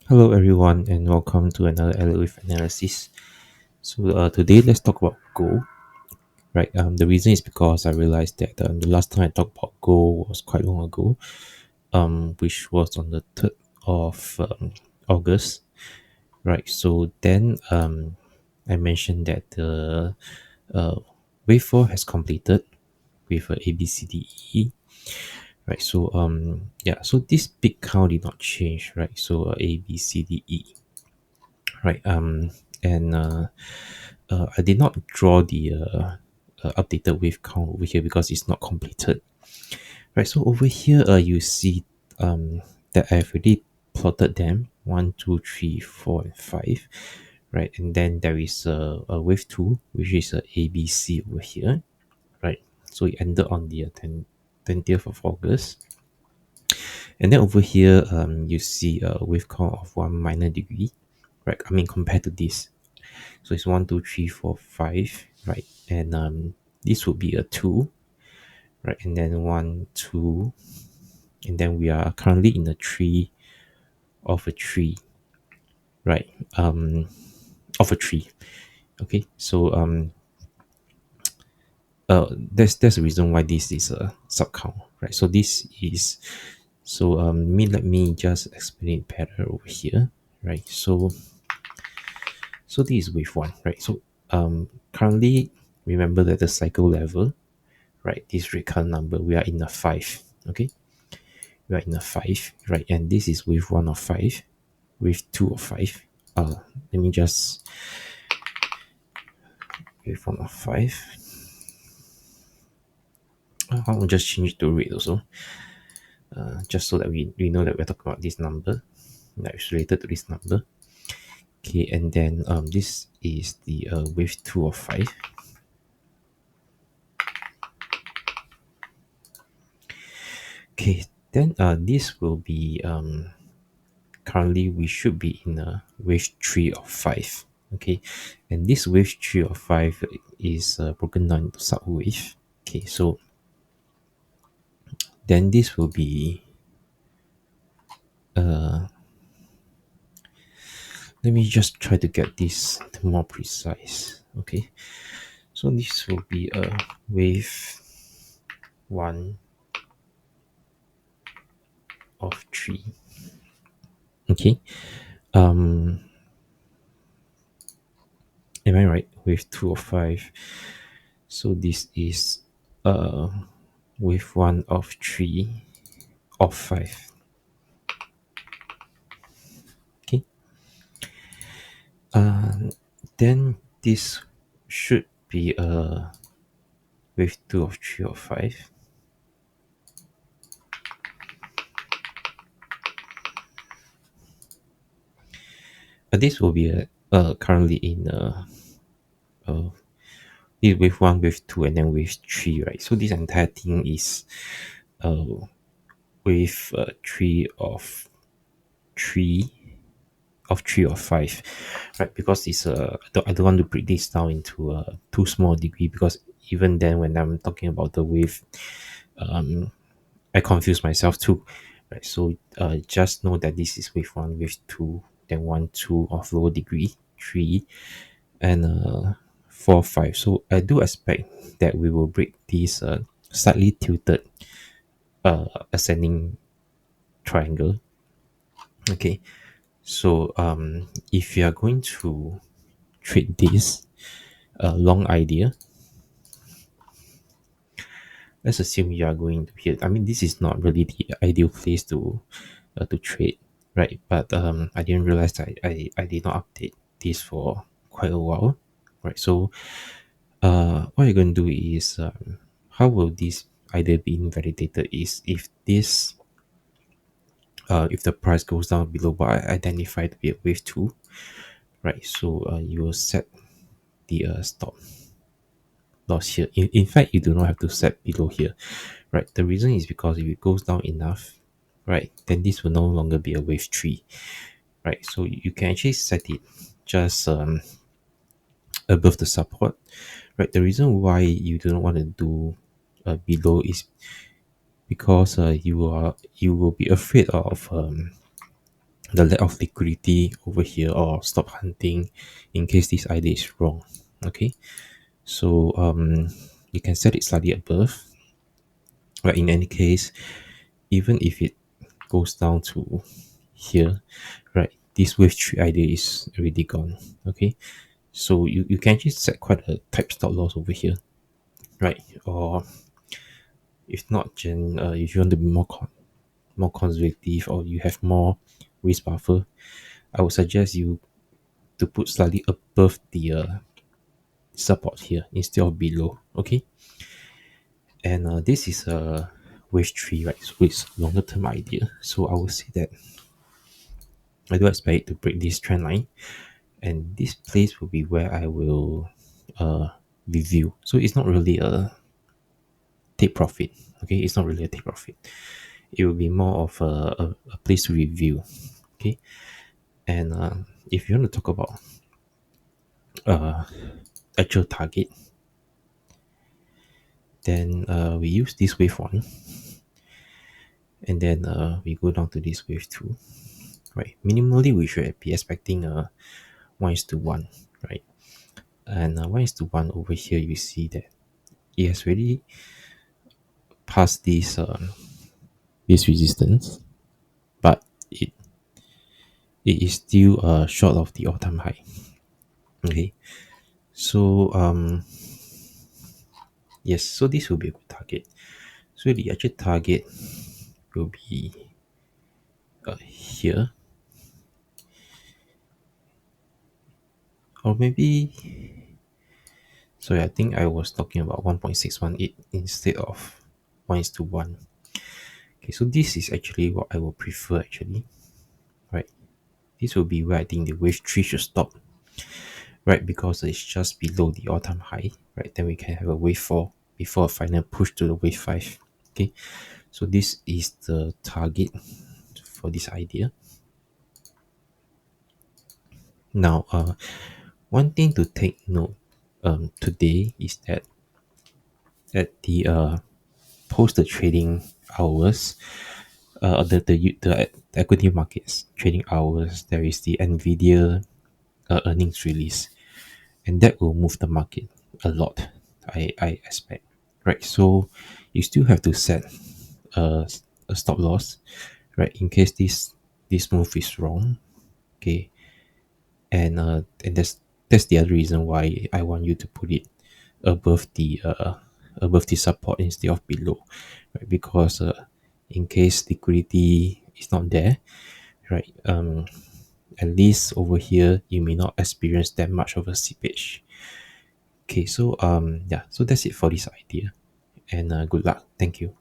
Hello, everyone, and welcome to another Elliott Waves Analysis. Today let's talk about gold. Right. The reason is because I realized that the last time I talked about gold was quite long ago. Which was on the 3rd of August. Right. So then I mentioned that the uh, wave 4 has completed with A B C D E. Right. So this big count did not change. Right. A B C D E. Right. And I did not draw the updated wave count over here because it's not completed. Right. So over here, you see that I've already plotted them 1, 2, 3, 4, and 5. Right. And then there is a wave 2, which is a ABC over here. Right. So it ended on the 20th of August. And then over here, you see a wave count of 1 minor degree. Right. I mean, compared to this. So it's 1, 2, 3, 4, 5, right? And this would be a 2, right? And then 1, 2, and then we are currently in a tree of a tree, right? Of a tree. Okay, so there's a reason why this is a sub count, right? So this is let me just explain it better over here, right? So this is wave one, right? So currently remember that the cycle level, right? This recurrent number, we are in a 5. Okay, we are in a 5, right? And this is wave 1 of 5, wave 2 of 5. Let me just wave 1 of 5. I'll just change it to red also, just so that we know that we're talking about this number that is related to this number. Okay, and then this is the wave 2 of 5. Okay, then this will be currently we should be in a wave 3 of 5. Okay, and this wave 3 of 5 is broken down into subwave. Okay, so then this will be let me just try to get this more precise. Okay, so this will be a wave 1 of 3. Okay, um am I right? Wave 2 of 5. So this is wave 1 of 3 of 5. Okay, then this should be a wave 2 of 3 of 5. This will be currently in uh, this wave 1, wave 2, and then wave 3, right? So this entire thing is uh, wave 3 of 3 of 3 of 5, right? Because it's I don't want to break this down into a too small degree, because even then when I'm talking about the wave, I confuse myself too, right? So just know that this is wave 1, wave 2, then 1, 2 of lower degree, 3, and 4, 5. So I do expect that we will break this slightly tilted ascending triangle. Okay, so if you are going to treat this long idea, let's assume you are going to here. I mean, this is not really the ideal place to trade, right? But I didn't realize that I did not update this for quite a while, right? So what you're going to do is how will this idea be invalidated is if the price goes down below what I identified to be a wave 2, right? So you will set the stop loss here. In fact, you do not have to set below here, right? The reason is because if it goes down enough, right, then this will no longer be a wave 3, right? So you can actually set it just above the support, right? The reason why you don't want to do below is because you will be afraid of the lack of liquidity over here, or stop hunting in case this idea is wrong. Okay, so you can set it slightly above, but in any case, even if it goes down to here, right, this wave 3 idea is already gone. Okay, so you can just set quite a type stop loss over here, right? Or if not, if you want to be more conservative, or you have more risk buffer, I would suggest you to put slightly above the support here instead of below. Okay, and this is a wave 3, right? So it's longer term idea. So I would say that I do expect it to break this trend line, and this place will be where I will uh, review. So it's not really a take profit. Okay, it's not really a take profit. It will be more of a place to review. Okay, and if you want to talk about uh, actual target, then we use this wave one, and then we go down to this wave two. Right, minimally we should be expecting a 1:1, right? And 1:1 over here, you see that it has really passed this resistance, but it is still short of the all-time high. Okay, so yes, so this will be a good target. So the actual target will be here, or maybe. So I think I was talking about 1.618 instead of 1:1. Okay, so this is actually what I would prefer actually, right? This will be where I think the wave 3 should stop, right? Because it's just below the all-time high, right? Then we can have a wave 4 before a final push to the wave 5. Okay, so this is the target for this idea. Now, one thing to take note today is that at the post the trading hours, the equity markets trading hours, there is the Nvidia earnings release, and that will move the market a lot. I expect, right? So you still have to set a, a stop loss, right, in case this move is wrong. Okay, and that's the other reason why I want you to put it above the support instead of below, right? Because in case liquidity is not there, right, at least over here you may not experience that much of a seepage. Okay, so yeah, so that's it for this idea, and good luck. Thank you.